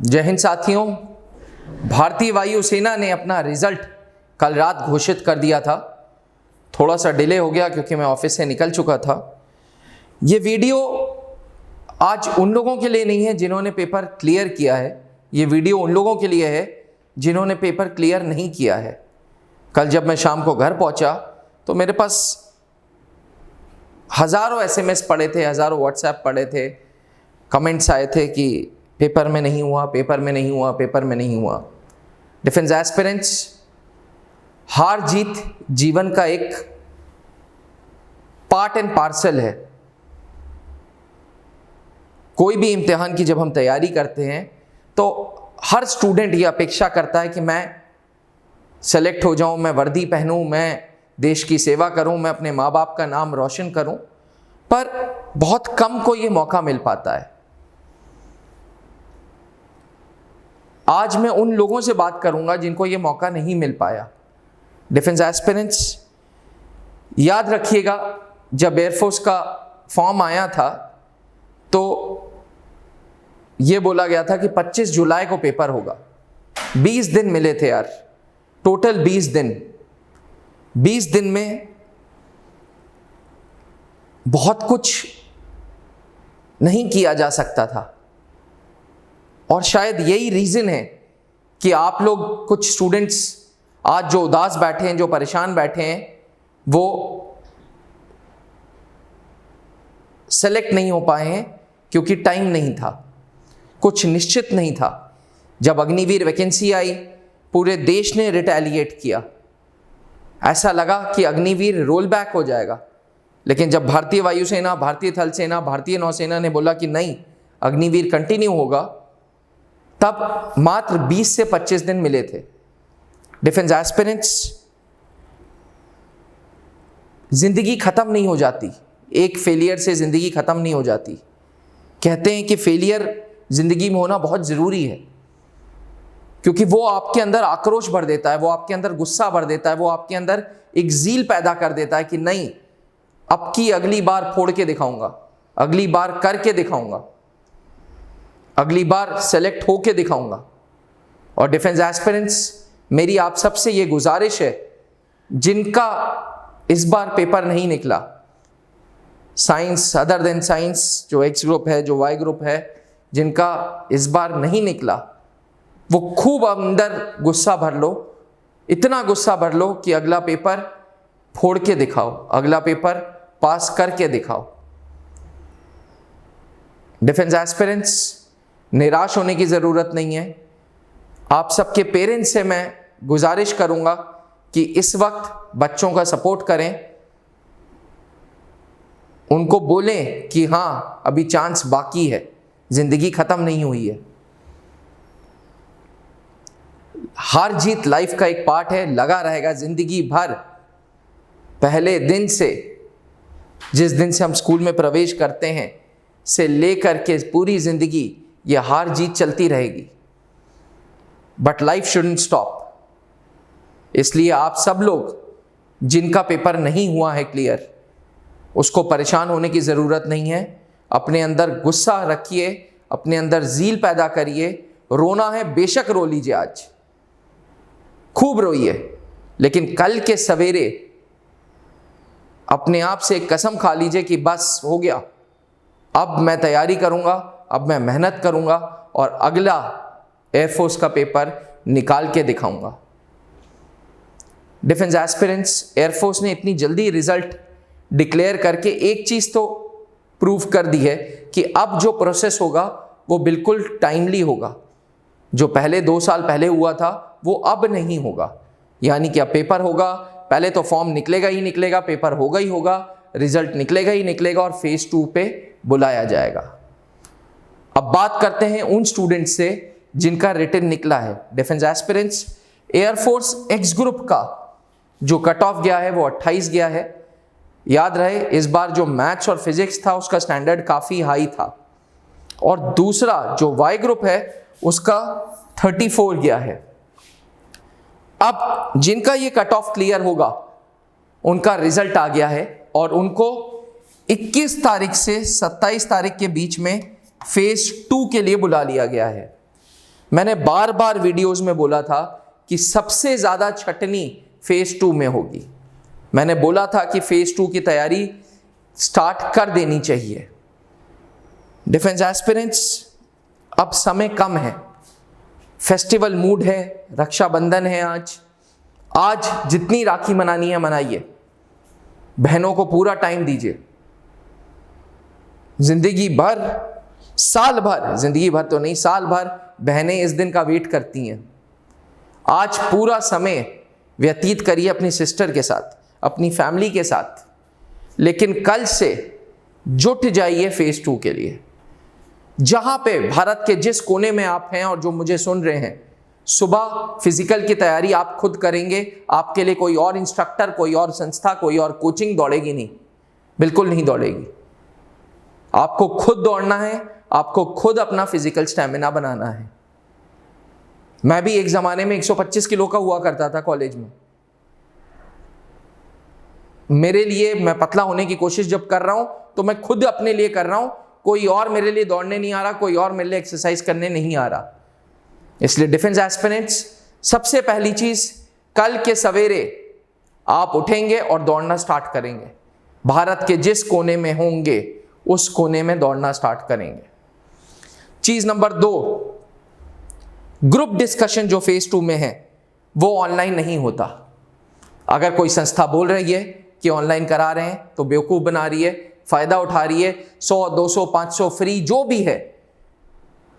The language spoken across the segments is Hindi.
जय हिंद साथियों। भारतीय वायुसेना ने अपना रिजल्ट कल रात घोषित कर दिया था। थोड़ा सा डिले हो गया क्योंकि मैं ऑफिस से निकल चुका था। ये वीडियो आज उन लोगों के लिए नहीं है जिन्होंने पेपर क्लियर किया है, ये वीडियो उन लोगों के लिए है जिन्होंने पेपर क्लियर नहीं किया है। कल जब मैं शाम को घर पहुंचा तो मेरे पास हज़ारों SMS पड़े थे, हज़ारों WhatsApp पड़े थे, कमेंट्स आए थे कि पेपर में नहीं हुआ, पेपर में नहीं हुआ, पेपर में नहीं हुआ। डिफेंस एस्पिरेंट्स, हार जीत जीवन का एक पार्ट एंड पार्सल है। कोई भी इम्तिहान की जब हम तैयारी करते हैं तो हर स्टूडेंट ये अपेक्षा करता है कि मैं सेलेक्ट हो जाऊं, मैं वर्दी पहनूं, मैं देश की सेवा करूं, मैं अपने माँ बाप का नाम रोशन करूं, पर बहुत कम को ये मौका मिल पाता है। आज मैं उन लोगों से बात करूंगा जिनको ये मौका नहीं मिल पाया। डिफेंस एस्पिरेंट्स, याद रखिएगा, जब एयरफोर्स का फॉर्म आया था तो ये बोला गया था कि 25 जुलाई को पेपर होगा। 20 दिन मिले थे यार, टोटल 20 दिन। 20 दिन में बहुत कुछ नहीं किया जा सकता था और शायद यही रीज़न है कि आप लोग, कुछ स्टूडेंट्स आज जो उदास बैठे हैं, जो परेशान बैठे हैं, वो सेलेक्ट नहीं हो पाए हैं क्योंकि टाइम नहीं था, कुछ निश्चित नहीं था। जब अग्निवीर वैकेंसी आई, पूरे देश ने रिटेलिएट किया। ऐसा लगा कि अग्निवीर रोल बैक हो जाएगा, लेकिन जब भारतीय वायुसेना, भारतीय थल सेना, भारतीय नौसेना ने बोला कि नहीं, अग्निवीर कंटिन्यू होगा, तब मात्र 20 से 25 दिन मिले थे। डिफेंस एस्पिरेंट्स, जिंदगी खत्म नहीं हो जाती, एक फेलियर से जिंदगी खत्म नहीं हो जाती। कहते हैं कि फेलियर जिंदगी में होना बहुत जरूरी है क्योंकि वो आपके अंदर आक्रोश भर देता है, वो आपके अंदर गुस्सा भर देता है, वो आपके अंदर एक ज़ील पैदा कर देता है कि नहीं, अब की अगली बार फोड़ के दिखाऊंगा, अगली बार करके दिखाऊंगा, अगली बार सेलेक्ट होके दिखाऊंगा। और डिफेंस एस्पिरेंट्स, मेरी आप सबसे ये गुजारिश है, जिनका इस बार पेपर नहीं निकला, साइंस अदर देन साइंस, जो X ग्रुप है, जो Y ग्रुप है, जिनका इस बार नहीं निकला, वो खूब अंदर गुस्सा भर लो, इतना गुस्सा भर लो कि अगला पेपर फोड़ के दिखाओ, अगला पेपर पास करके दिखाओ। डिफेंस एस्पिरेंट्स, निराश होने की ज़रूरत नहीं है। आप सबके पेरेंट्स से मैं गुजारिश करूंगा कि इस वक्त बच्चों का सपोर्ट करें, उनको बोलें कि हाँ, अभी चांस बाकी है, ज़िंदगी ख़त्म नहीं हुई है। हार जीत लाइफ का एक पार्ट है, लगा रहेगा ज़िंदगी भर। पहले दिन से, जिस दिन से हम स्कूल में प्रवेश करते हैं, से लेकर के पूरी ज़िंदगी ये हार जीत चलती रहेगी। But life shouldn't stop. इसलिए आप सब लोग जिनका पेपर नहीं हुआ है क्लियर, उसको परेशान होने की ज़रूरत नहीं है। अपने अंदर गुस्सा रखिए, अपने अंदर ज़ील पैदा करिए। रोना है, बेशक रो लीजिए, आज खूब रोइए, लेकिन कल के सवेरे अपने आप से एक कसम खा लीजिए कि बस हो गया, अब मैं तैयारी करूंगा, अब मैं मेहनत करूंगा और अगला एयरफोर्स का पेपर निकाल के दिखाऊंगा। डिफेंस एस्पिरेंट्स, एयरफोर्स ने इतनी जल्दी रिजल्ट डिक्लेयर करके एक चीज़ तो प्रूव कर दी है कि अब जो प्रोसेस होगा वो बिल्कुल टाइमली होगा। जो पहले 2 साल पहले हुआ था वो अब नहीं होगा। यानी कि अब पेपर होगा, पहले तो फॉर्म निकलेगा ही निकलेगा, पेपर होगा ही होगा, रिजल्ट निकलेगा ही निकलेगा और फेज 2 पे बुलाया जाएगा। अब बात करते हैं उन स्टूडेंट्स से जिनका रिटन निकला है। Defence aspirants, air force X group का जो कट ऑफ गया है वो 28 गया है। याद रहे, इस बार जो मैथ्स और फिजिक्स था उसका स्टैंडर्ड काफ़ी हाई था, और दूसरा जो Y ग्रुप है उसका 34 गया है। अब जिनका ये कट ऑफ क्लियर होगा उनका रिजल्ट आ गया है और उनको 21 तारीख से 27 तारीख के बीच में फेज 2 के लिए बुला लिया गया है। मैंने बार बार वीडियोस में बोला था कि सबसे ज्यादा छटनी फेज 2 में होगी। मैंने बोला था कि फेज 2 की तैयारी स्टार्ट कर देनी चाहिए। डिफेंस एस्पिरेंट्स, अब समय कम है, फेस्टिवल मूड है, रक्षाबंधन है आज जितनी राखी मनानी है मनाइए, बहनों को पूरा टाइम दीजिए। जिंदगी भर, साल भर, जिंदगी भर तो नहीं, साल भर बहनें इस दिन का वेट करती हैं। आज पूरा समय व्यतीत करिए अपनी सिस्टर के साथ, अपनी फैमिली के साथ, लेकिन कल से जुट जाइए फेज 2 के लिए। जहां पे भारत के जिस कोने में आप हैं और जो मुझे सुन रहे हैं, सुबह फिजिकल की तैयारी आप खुद करेंगे। आपके लिए कोई और इंस्ट्रक्टर, कोई और संस्था, कोई और कोचिंग दौड़ेगी नहीं, बिल्कुल नहीं दौड़ेगी। आपको खुद दौड़ना है, आपको खुद अपना फिजिकल स्टैमिना बनाना है। मैं भी एक जमाने में 125 किलो का हुआ करता था कॉलेज में। मेरे लिए, मैं पतला होने की कोशिश जब कर रहा हूं तो मैं खुद अपने लिए कर रहा हूं, कोई और मेरे लिए दौड़ने नहीं आ रहा, कोई और मेरे लिए एक्सरसाइज करने नहीं आ रहा। इसलिए डिफेंस एस्पिरेंट्स, सबसे पहली चीज, कल के सवेरे आप उठेंगे और दौड़ना स्टार्ट करेंगे। भारत के जिस कोने में होंगे उस कोने में दौड़ना स्टार्ट करेंगे। चीज नंबर 2, ग्रुप डिस्कशन जो फेज 2 में है वो ऑनलाइन नहीं होता। अगर कोई संस्था बोल रही है कि ऑनलाइन करा रहे हैं तो बेवकूफ बना रही है, फायदा उठा रही है। 100, 200, 500 फ्री जो भी है,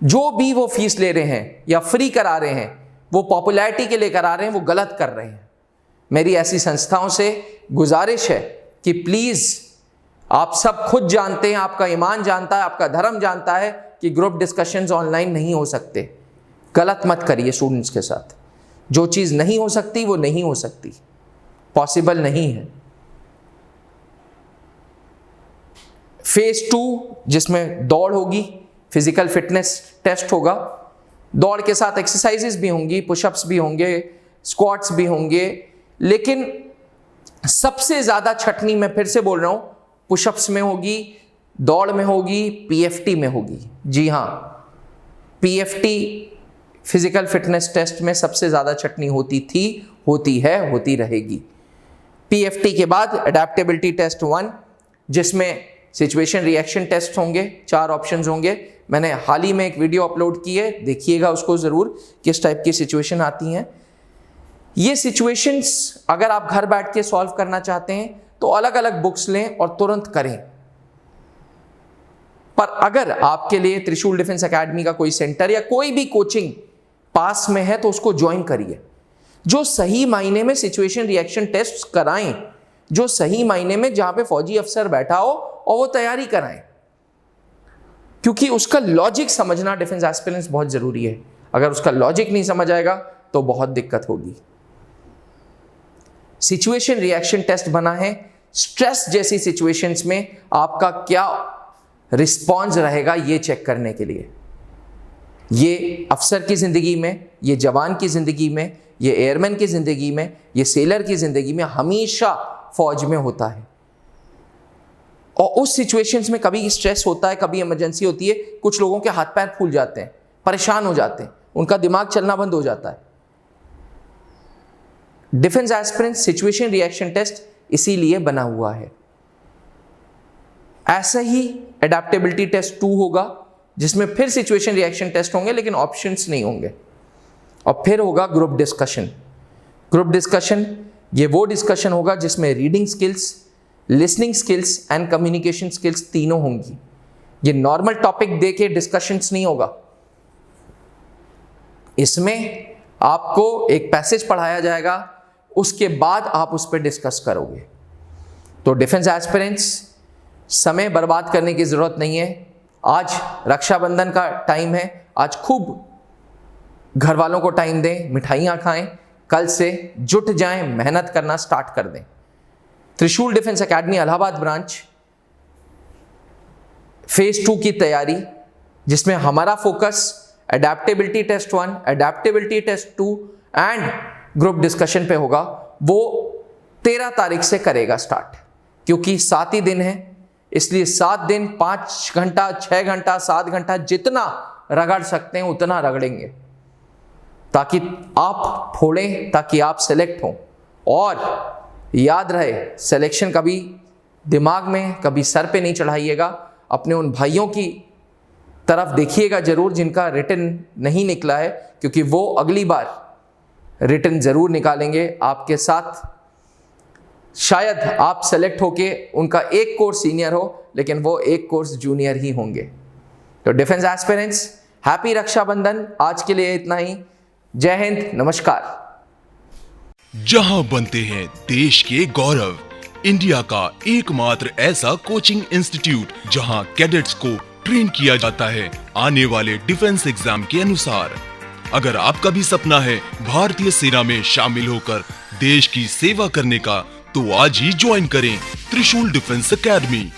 जो भी वो फीस ले रहे हैं या फ्री करा रहे हैं, वो पॉपुलैरिटी के लिए करा रहे हैं, वो गलत कर रहे हैं। मेरी ऐसी संस्थाओं से गुजारिश है कि प्लीज, आप सब खुद जानते हैं, आपका ईमान जानता है, आपका धर्म जानता है कि ग्रुप डिस्कशंस ऑनलाइन नहीं हो सकते। गलत मत करिए स्टूडेंट्स के साथ। जो चीज नहीं हो सकती वो नहीं हो सकती, पॉसिबल नहीं है। फेज 2 जिसमें दौड़ होगी, फिजिकल फिटनेस टेस्ट होगा, दौड़ के साथ एक्सरसाइजेस भी होंगी, पुशअप्स भी होंगे, स्क्वाट्स भी होंगे, लेकिन सबसे ज्यादा छटनी, मैं फिर से बोल रहा हूं, पुशअप्स में होगी, दौड़ में होगी, पीएफटी में होगी। जी हां, पीएफटी फिजिकल फिटनेस टेस्ट में सबसे ज्यादा छटनी होती थी, होती है, होती रहेगी। पीएफटी के बाद अडेप्टेबिलिटी टेस्ट 1, जिसमें सिचुएशन रिएक्शन टेस्ट होंगे, 4 ऑप्शंस होंगे। मैंने हाल ही में एक वीडियो अपलोड की है, देखिएगा उसको जरूर, किस टाइप की सिचुएशन आती हैं। ये सिचुएशंस अगर आप घर बैठ के सॉल्व करना चाहते हैं तो अलग अलग बुक्स लें और तुरंत करें। पर अगर आपके लिए त्रिशूल डिफेंस एकेडमी का कोई सेंटर या कोई भी कोचिंग पास में है तो उसको ज्वाइन करिए, जो सही मायने में सिचुएशन रिएक्शन टेस्ट कराएं, जो सही मायने में जहां पे फौजी अफसर बैठा हो और वो तैयारी कराएं, क्योंकि उसका लॉजिक समझना डिफेंस एस्पिरेंट्स बहुत जरूरी है। अगर उसका लॉजिक नहीं समझ आएगा तो बहुत दिक्कत होगी। सिचुएशन रिएक्शन टेस्ट बना है स्ट्रेस जैसी सिचुएशंस में आपका क्या रिस्पॉन्स रहेगा ये चेक करने के लिए। ये अफसर की जिंदगी में, ये जवान की जिंदगी में, ये एयरमैन की जिंदगी में, ये सेलर की जिंदगी में हमेशा फौज में होता है। और उस सिचुएशंस में कभी स्ट्रेस होता है, कभी इमरजेंसी होती है, कुछ लोगों के हाथ पैर फूल जाते हैं, परेशान हो जाते हैं, उनका दिमाग चलना बंद हो जाता है। Defence aspirants situation reaction test इसीलिए बना हुआ है। ऐसा ही एडेप्टेबिलिटी टेस्ट 2 होगा, जिसमें फिर सिचुएशन रिएक्शन टेस्ट होंगे लेकिन ऑप्शंस नहीं होंगे। और फिर होगा ग्रुप डिस्कशन। ग्रुप डिस्कशन ये वो डिस्कशन होगा जिसमें reading skills, listening skills and communication skills तीनों होंगी। ये नॉर्मल टॉपिक दे के डिस्कशंस नहीं होगा। इसमें आपको एक पैसेज पढ़ाया जाएगा, उसके बाद आप उस पर डिस्कस करोगे। तो डिफेंस एस्पिरेंट्स, समय बर्बाद करने की जरूरत नहीं है। आज रक्षाबंधन का टाइम है, आज खूब घर वालों को टाइम दें, मिठाइयाँ खाएं, कल से जुट जाएं, मेहनत करना स्टार्ट कर दें। Trishul defence academy Allahabad branch phase 2 की तैयारी, जिसमें हमारा focus adaptability test 1, adaptability test 2 and group discussion पे होगा, वो 13 तारीख से करेगा स्टार्ट। क्योंकि 7 ही दिन है, इसलिए 7 दिन 5 घंटा, 6 घंटा, 7 घंटा जितना रगड़ सकते हैं उतना रगड़ेंगे। ताकि आप फोड़ें, ताकि आप सेलेक्ट हों। और याद रहे, सिलेक्शन कभी दिमाग में, कभी सर पे नहीं चढ़ाइएगा। अपने उन भाइयों की तरफ देखिएगा जरूर जिनका रिटन नहीं निकला है, क्योंकि वो अगली बार रिटन जरूर निकालेंगे आपके साथ। शायद आप सेलेक्ट होके उनका एक कोर्स सीनियर हो, लेकिन वो एक कोर्स जूनियर ही होंगे। तो डिफेंस एस्पिरेंट्स, हैप्पी रक्षाबंधन। आज के लिए इतना ही। जय हिंद, नमस्कार। जहां बनते हैं देश के गौरव, इंडिया का एकमात्र ऐसा कोचिंग इंस्टीट्यूट जहां कैडेट्स को ट्रेन किया जाता है आने वाले डिफेंस एग्जाम के अनुसार। अगर आपका भी सपना है भारतीय सेना में शामिल होकर देश की सेवा करने का, तो आज ही ज्वाइन करें त्रिशूल डिफेंस एकेडमी।